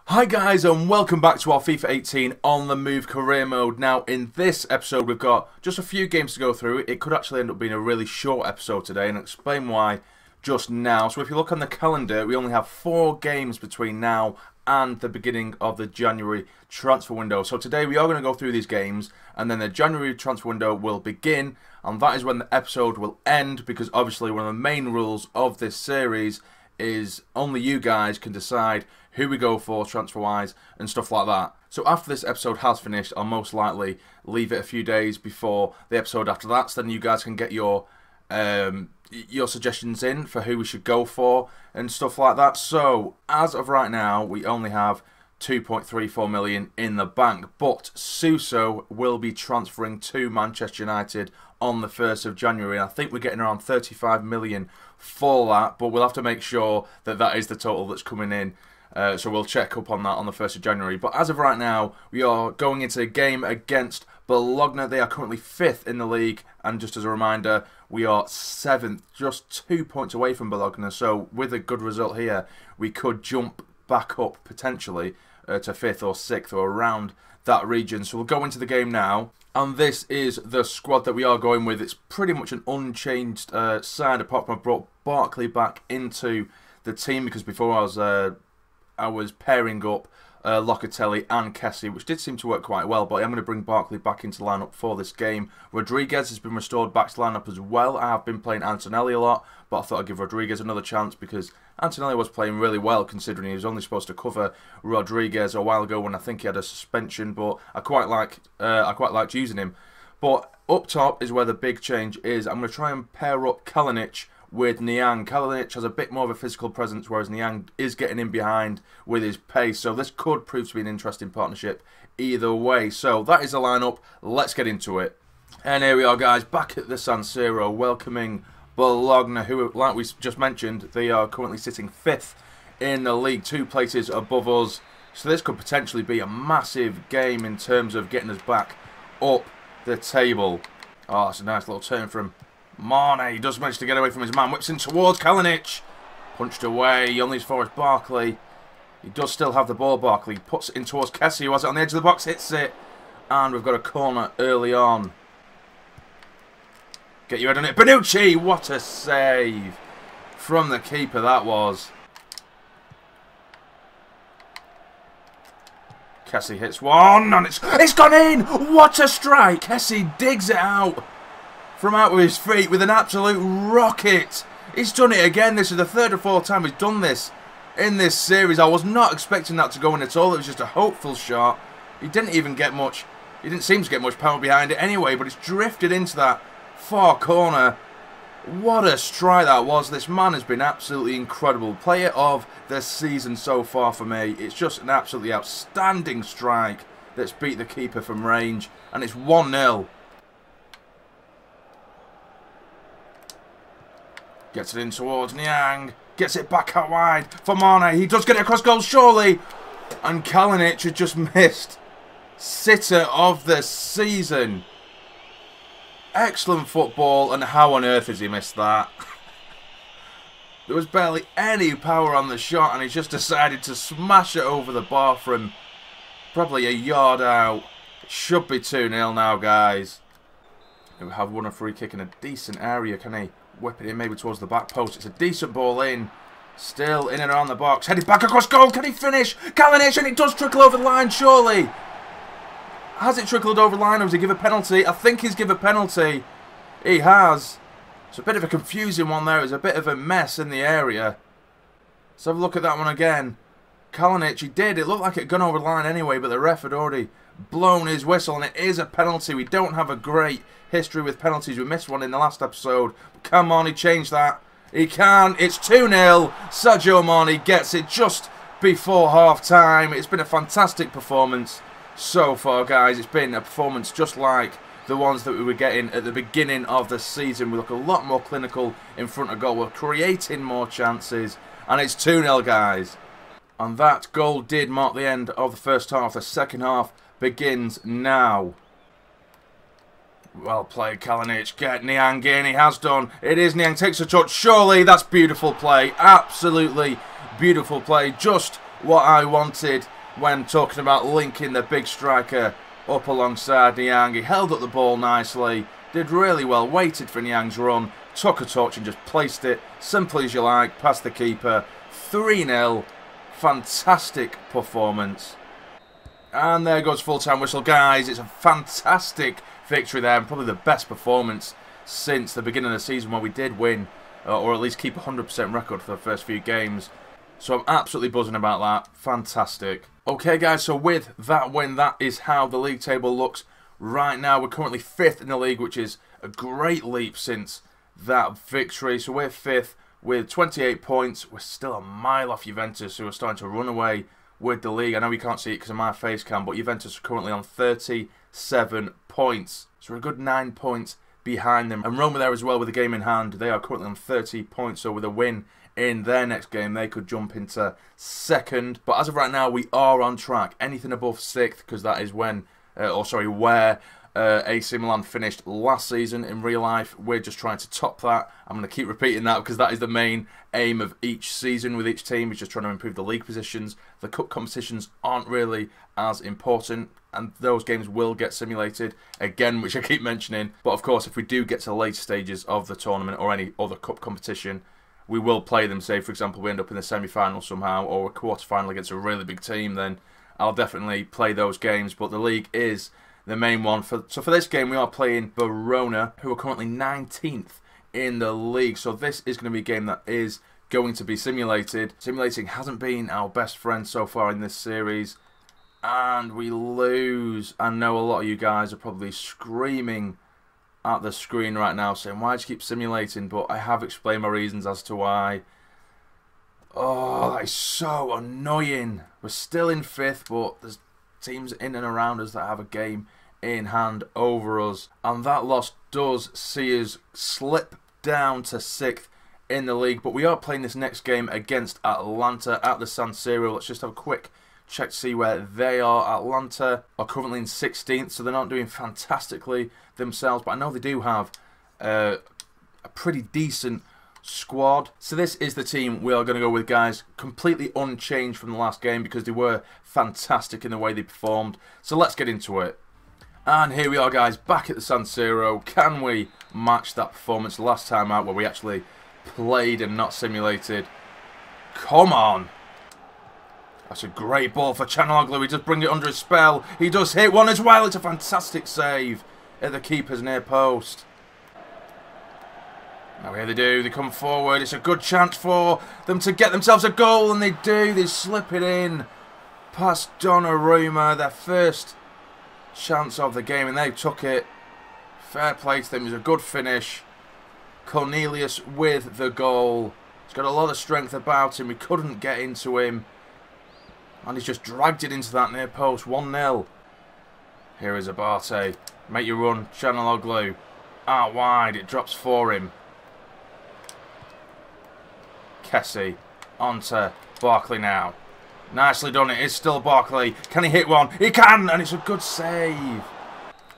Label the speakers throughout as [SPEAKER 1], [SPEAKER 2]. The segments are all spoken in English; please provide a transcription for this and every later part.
[SPEAKER 1] Hi guys, and welcome back to our FIFA 18 on the move career mode. Now in this episode we've got just a few games to go through. It could actually end up being a really short episode today, and I'll explain why just now. So if you look on the calendar, we only have 4 games between now and the beginning of the January transfer window. So today we are going to go through these games, and then the January transfer window will begin, and that is when the episode will end, because obviously one of the main rules of this series is only you guys can decide who we go for transfer-wise and stuff like that. So after this episode has finished, I'll most likely leave it a few days before the episode after that, so then you guys can get your suggestions in for who we should go for and stuff like that. So as of right now, we only have 2.34 million in the bank, but Suso will be transferring to Manchester United on the 1st of January, and I think we're getting around 35 million for that, but we'll have to make sure that that is the total that's coming in. So we'll check up on that on the 1st of January. But as of right now, we are going into a game against Bologna. They are currently 5th in the league, and just as a reminder, we are 7th, just 2 points away from Bologna. So with a good result here, we could jump back up potentially to 5th or 6th or around that region. So we'll go into the game now, and this is the squad that we are going with. It's pretty much an unchanged side, apart from I brought Barkley back into the team, because before I was pairing up Locatelli and Kessie, which did seem to work quite well, but I'm going to bring Barkley back into lineup for this game. Rodriguez has been restored back to lineup as well. I have been playing Antonelli a lot, but I thought I'd give Rodriguez another chance because Antonelli was playing really well, considering he was only supposed to cover Rodriguez a while ago when I think he had a suspension, but I quite liked using him. But up top is where the big change is. I'm going to try and pair up Kalinic with Niang. Kalinic has a bit more of a physical presence, whereas Niang is getting in behind with his pace. So this could prove to be an interesting partnership either way. So that is the lineup. Let's get into it. And here we are, guys, back at the San Siro, welcoming Bologna, who, like we just mentioned, they are currently sitting 5th in the league, 2 places above us. So this could potentially be a massive game in terms of getting us back up the table. Oh, it's a nice little turn from Mane. He does manage to get away from his man, whips in towards Kalinic, punched away, only as far as Barkley. He does still have the ball, Barkley. He puts it in towards Kessie, who has it on the edge of the box, hits it, and we've got a corner early on. Get your head on it, Bonucci! What a save from the keeper that was. Kessie hits one, and it's gone in! What a strike! Kessie digs it out from out with his feet with an absolute rocket. He's done it again. This is the 3rd or 4th time he's done this in this series. I was not expecting that to go in at all. It was just a hopeful shot. He didn't even get much. He didn't seem to get much power behind it anyway, but it's drifted into that far corner. What a strike that was. This man has been absolutely incredible. Player of the season so far for me. It's just an absolutely outstanding strike that's beat the keeper from range, and it's 1-0. Gets it in towards Niang. Gets it back out wide for Mane. He does get it across goal, surely. And Kalinic has just missed sitter of the season. Excellent football, and how on earth has he missed that? There was barely any power on the shot, and he just decided to smash it over the bar from probably a yard out. It should be 2-0 now, guys. We have won a free kick in a decent area. Can he whip it in maybe towards the back post? It's a decent ball in. Still in and around the box. Headed back across goal. Can he finish? Kalinic, and it does trickle over the line, surely. Has it trickled over the line, or does he give a penalty? I think he's given a penalty. He has. It's a bit of a confusing one there. It's a bit of a mess in the area. Let's have a look at that one again. Kalinic, he did. It looked like it had gone over the line anyway, but the ref had already blown his whistle, and it is a penalty. We don't have a great history with penalties. We missed one in the last episode. Come on, he changed that. He can. It's 2-0. Sadio Mane gets it just before half-time. It's been a fantastic performance so far, guys. It's been a performance just like the ones that we were getting at the beginning of the season. We look a lot more clinical in front of goal. We're creating more chances, and it's 2-0, guys. And that goal did mark the end of the first half. The second half begins now. Well played, Kalinic. Get Niang in. He has done. It is Niang. Takes a touch. Surely, that's beautiful play. Absolutely beautiful play. Just what I wanted when talking about linking the big striker up alongside Niang. He held up the ball nicely, did really well, waited for Niang's run, took a touch and just placed it, simply as you like, past the keeper. 3-0, fantastic performance. And there goes full-time whistle, guys. It's a fantastic victory there, and probably the best performance since the beginning of the season, where we did win, or at least keep a 100% record for the first few games. So I'm absolutely buzzing about that. Fantastic. Okay, guys, so with that win, that is how the league table looks right now. We're currently 5th in the league, which is a great leap since that victory. So we're 5th with 28 points. We're still a mile off Juventus, who are starting to run away with the league. I know we can't see it because of my face cam, but Juventus are currently on 37 points. So we're a good 9 points behind them. And Roma there as well with a game in hand. They are currently on 30 points, so with a win in their next game, they could jump into 2nd. But as of right now, we are on track. Anything above 6th, because that is when, where AC Milan finished last season in real life. We're just trying to top that. I'm going to keep repeating that because that is the main aim of each season with each team, is just trying to improve the league positions. The cup competitions aren't really as important, and those games will get simulated again, which I keep mentioning. But of course, if we do get to the later stages of the tournament or any other cup competition, we will play them. Say, for example, we end up in the semi-final somehow or a quarter-final against a really big team, then I'll definitely play those games. But the league is the main one. So for this game, we are playing Verona, who are currently 19th in the league. So this is going to be a game that is going to be simulated. Simulating hasn't been our best friend so far in this series. And we lose. I know a lot of you guys are probably screaming at the screen right now saying, why do you keep simulating? But I have explained my reasons as to why. Oh, that is so annoying. We're still in 5th, but there's teams in and around us that have a game in hand over us. And that loss does see us slip down to 6th in the league. But we are playing this next game against Atalanta at the San Siro. Let's just have a quick check to see where they are. Atalanta are currently in 16th, so they're not doing fantastically themselves, but I know they do have a pretty decent squad. So this is the team we are going to go with, guys. Completely unchanged from the last game because they were fantastic in the way they performed. So let's get into it. And here we are, guys, back at the San Siro. Can we match that performance last time out where we actually played and not simulated? Come on. That's a great ball for Canoglu. He does bring it under his spell. He does hit one as well. It's a fantastic save at the keeper's near post. Now here they do. They come forward. It's a good chance for them to get themselves a goal, and they do. They slip it in past Donnarumma. Their first chance of the game, and they took it. Fair play to them. It was a good finish. Cornelius with the goal. He's got a lot of strength about him. We couldn't get into him. And he's just dragged it into that near post. 1-0. Here is Abate. Make your run. Canoglu. Out wide. It drops for him. Kessie. Onto Barkley now. Nicely done. It is still Barkley. Can he hit one? He can! And it's a good save.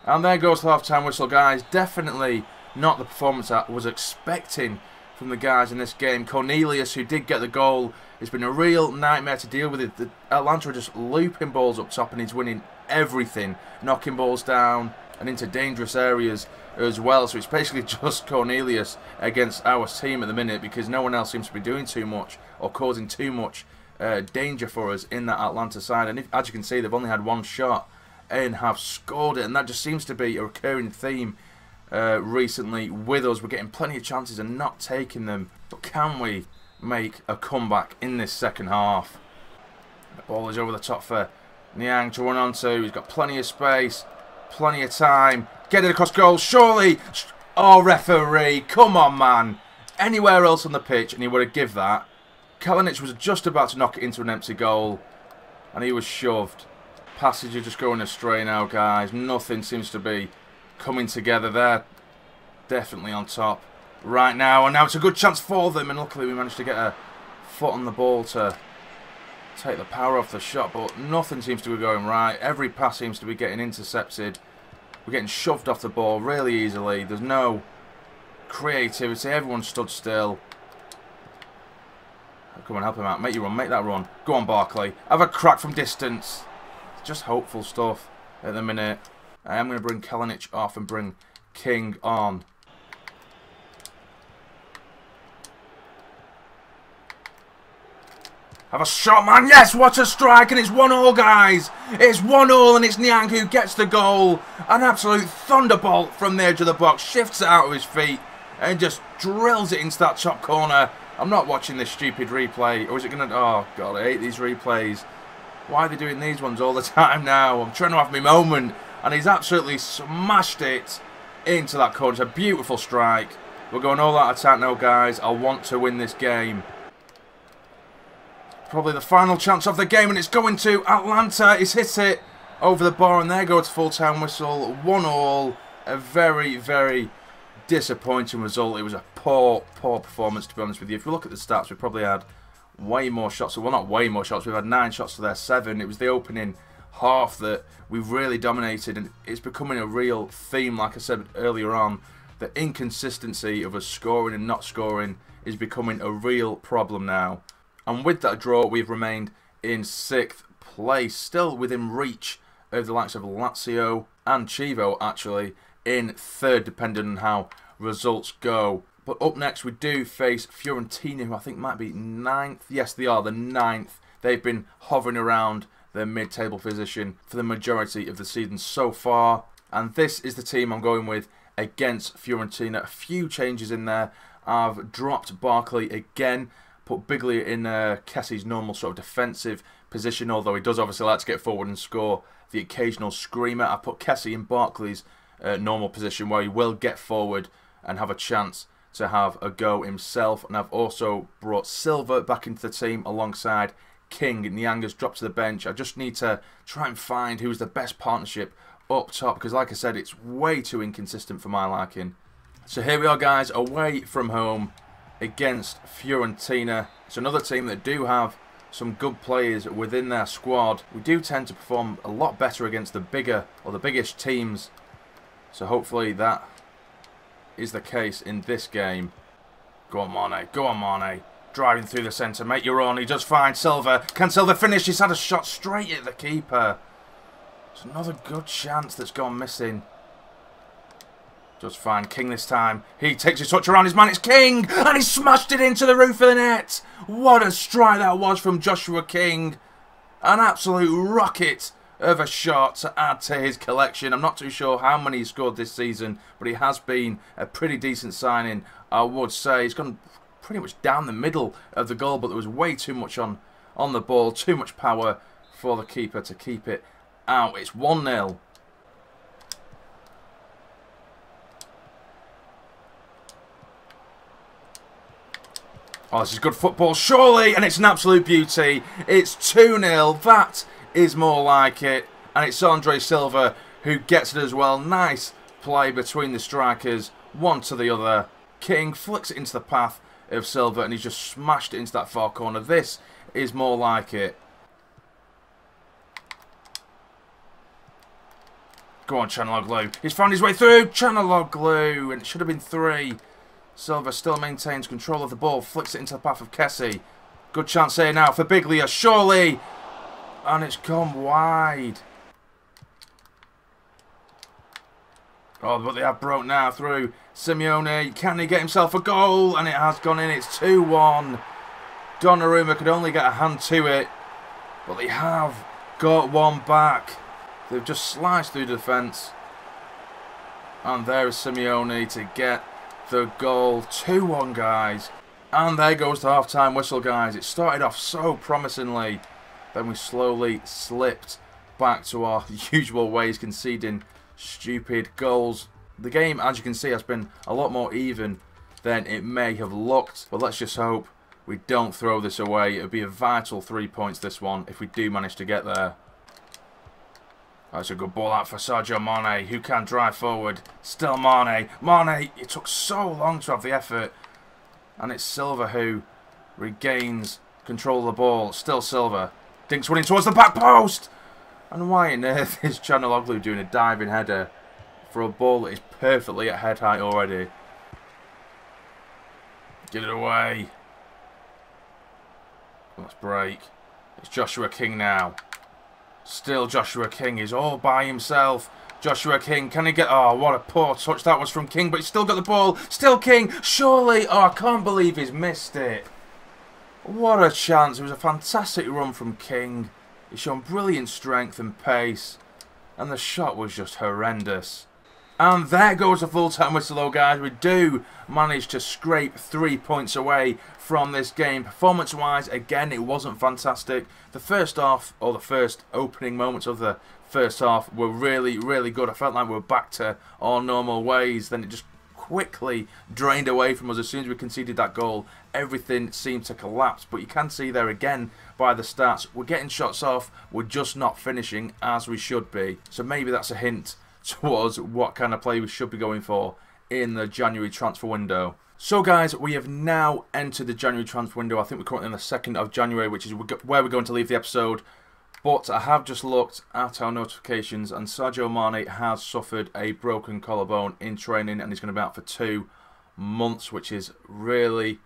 [SPEAKER 1] And there goes the half-time whistle, guys. Definitely not the performance I was expecting from the guys in this game. Cornelius, who did get the goal, it's been a real nightmare to deal with. The Atalanta are just looping balls up top, and he's winning everything, knocking balls down and into dangerous areas as well. So it's basically just Cornelius against our team at the minute, because no one else seems to be doing too much or causing too much danger for us in that Atalanta side. And as you can see, they've only had one shot and have scored it, and that just seems to be a recurring theme recently with us. We're getting plenty of chances and not taking them. But can we make a comeback in this second half? The ball is over the top for Niang to run onto. He's got plenty of space, plenty of time. Get it across goal, surely. Oh, referee, come on, man. Anywhere else on the pitch and he would have given that. Kalinic was just about to knock it into an empty goal, and he was shoved. Passage are just going astray now, guys. Nothing seems to be coming together. They're definitely on top right now, and now it's a good chance for them, and luckily we managed to get a foot on the ball to take the power off the shot, but nothing seems to be going right. Every pass seems to be getting intercepted. We're getting shoved off the ball really easily. There's no creativity. Everyone stood still. A Come on, help him out. Make you run. Make that run. Go on, Barkley. Have a crack from distance. Just hopeful stuff at the minute. I am going to bring Kalinic off and bring King on. Have a shot, man. Yes, what a strike. And it's 1-1, guys. It's 1-1 and it's Niang who gets the goal. An absolute thunderbolt from the edge of the box. Shifts it out of his feet and just drills it into that top corner. I'm not watching this stupid replay. Or is it going to... Oh, God, I hate these replays. Why are they doing these ones all the time now? I'm trying to have my moment. And he's absolutely smashed it into that corner. It's a beautiful strike. We're going all out attack now, guys. I want to win this game. Probably the final chance of the game, and it's going to Atlanta. He's hit it over the bar, and there goes full-time whistle. 1-1. A very, very disappointing result. It was a poor performance, to be honest with you. If we look at the stats, we probably had way more shots. Well, not way more shots. We've had 9 shots to their 7. It was the opening half that we've really dominated, and it's becoming a real theme, like I said earlier on. The inconsistency of us scoring and not scoring is becoming a real problem now. And with that draw, we've remained in 6th place, still within reach of the likes of Lazio and Chievo, actually, in 3rd, depending on how results go. But up next, we do face Fiorentina, who I think might be 9th. Yes, they are, the 9th. They've been hovering around their mid-table position for the majority of the season so far. And this is the team I'm going with against Fiorentina. A few changes in there. I've dropped Barkley again. Put Biglia in Kessie's normal sort of defensive position, although he does obviously like to get forward and score the occasional screamer. I put Kessie in Barkley's normal position where he will get forward and have a chance to have a go himself. And I've also brought Silva back into the team alongside King. Nyanga's dropped to the bench. I just need to try and find who's the best partnership up top, because like I said, it's way too inconsistent for my liking. So here we are, guys, away from home against Fiorentina. It's another team that do have some good players within their squad. We do tend to perform a lot better against the bigger or the biggest teams. So hopefully that is the case in this game. Go on, Mane. Go on, Mane. Driving through the centre. Make your own. He does fine. Silva. Can Silva finish? He's had a shot straight at the keeper. It's another good chance that's gone missing. Just fine. King this time. He takes his touch around his man. It's King! And he smashed it into the roof of the net. What a strike that was from Joshua King. An absolute rocket of a shot to add to his collection. I'm not too sure how many he scored this season, but he has been a pretty decent signing, I would say. He's gone pretty much down the middle of the goal, but there was way too much on the ball. Too much power for the keeper to keep it out. It's 1-0. Oh, this is good football, surely, and it's an absolute beauty. It's 2-0. That is more like it. And it's Andre Silva who gets it as well. Nice play between the strikers, one to the other. King flicks it into the path of Silva, and he's just smashed it into that far corner. This is more like it. Go on, Chanaloglu. He's found his way through. Chanaloglu, and it should have been 3. Silva still maintains control of the ball. Flicks it into the path of Kessie. Good chance here now for Biglia. Surely. And it's gone wide. Oh, but they have broke now through Simeone. Can he get himself a goal? And it has gone in. It's 2-1. Donnarumma could only get a hand to it. But they have got one back. They've just sliced through the defence. And there is Simeone to get the goal. 2-1, guys. And there goes the half-time whistle, guys. It started off so promisingly. Then we slowly slipped back to our usual ways, conceding stupid goals. The game, as you can see, has been a lot more even than it may have looked. But let's just hope we don't throw this away. It would be a vital 3 points, this one, if we do manage to get there. That's a good ball out for Sadio Mane, who can drive forward. Still Mane. Mane, it took so long to have the effort. And it's Silva who regains control of the ball. Still Silva. Dinks running towards the back post. And why on earth is Chanaloglu doing a diving header for a ball that is perfectly at head height already? Get it away. Let's break. It's Joshua King now. Still Joshua King is all by himself. Joshua King, can he get... Oh, what a poor touch that was from King, but he's still got the ball. Still King, surely. Oh, I can't believe he's missed it. What a chance. It was a fantastic run from King. He's shown brilliant strength and pace. And the shot was just horrendous. And there goes the full-time whistle, though, guys. We do manage to scrape 3 points away from this game. Performance-wise, again, it wasn't fantastic. The first half, or the first opening moments of the first half, were really, really good. I felt like we were back to our normal ways. Then it just quickly drained away from us. As soon as we conceded that goal, everything seemed to collapse. But you can see there again by the stats, we're getting shots off, we're just not finishing as we should be. So maybe that's a hint towards what kind of play we should be going for in the January transfer window. So guys, we have now entered the January transfer window. I think we're currently on the 2nd of January, which is where we're going to leave the episode. But I have just looked at our notifications, and Sadio Mane has suffered a broken collarbone in training, and he's going to be out for 2 months, which is really,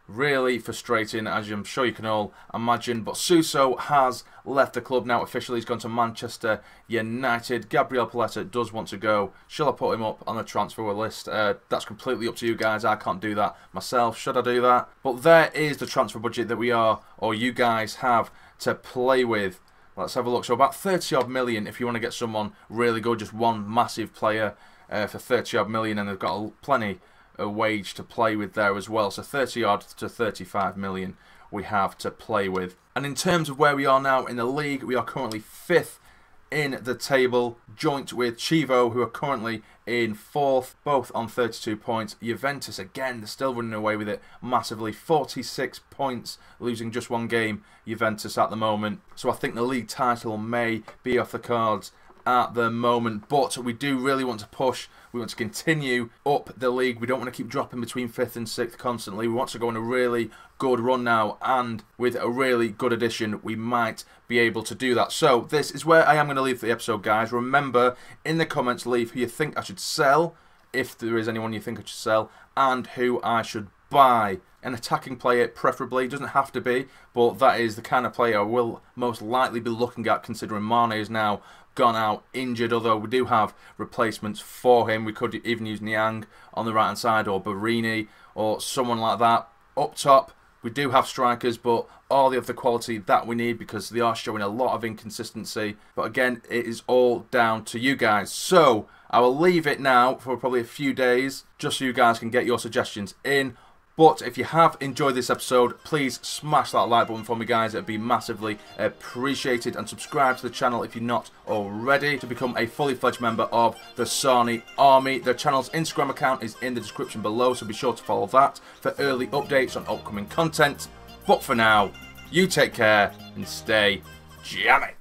[SPEAKER 1] really frustrating, as I'm sure you can all imagine. But Suso has left the club now officially. He's gone to Manchester United. Gabriel Paletta does want to go. Shall I put him up on the transfer list? That's completely up to you guys. I can't do that myself. Should I do that? But there is the transfer budget that we are, or you guys have, to play with. Let's have a look. So about 30 odd million if you want to get someone really good, just one massive player for 30 odd million, and they've got plenty of wage to play with there as well. So 30 odd to 35 million we have to play with. And in terms of where we are now in the league, we are currently 5th in the table, joint with Chievo, who are currently in 4th, both on 32 points. Juventus, again, they're still running away with it massively. 46 points, losing just 1 game, Juventus at the moment. So I think the league title may be off the cards at the moment, but we do really want to push. We want to continue up the league. We don't want to keep dropping between 5th and 6th constantly. We want to go on a really good run now, and with a really good addition, we might be able to do that. So this is where I am going to leave the episode, guys. Remember, in the comments, leave who you think I should sell, if there is anyone you think I should sell, and who I should buy. An attacking player, preferably. It doesn't have to be, but that is the kind of player I will most likely be looking at, considering Mane is now gone out injured, although we do have replacements for him. We could even use Niang on the right hand side, or Barini, or someone like that. Up top, we do have strikers, but all the other quality that we need, because they are showing a lot of inconsistency. But again, it is all down to you guys. So I will leave it now for probably a few days, just so you guys can get your suggestions in. But if you have enjoyed this episode, please smash that like button for me, guys. It would be massively appreciated. And subscribe to the channel if you're not already, to become a fully fledged member of the Sani Army. The channel's Instagram account is in the description below, so be sure to follow that for early updates on upcoming content. But for now, you take care and stay jammy.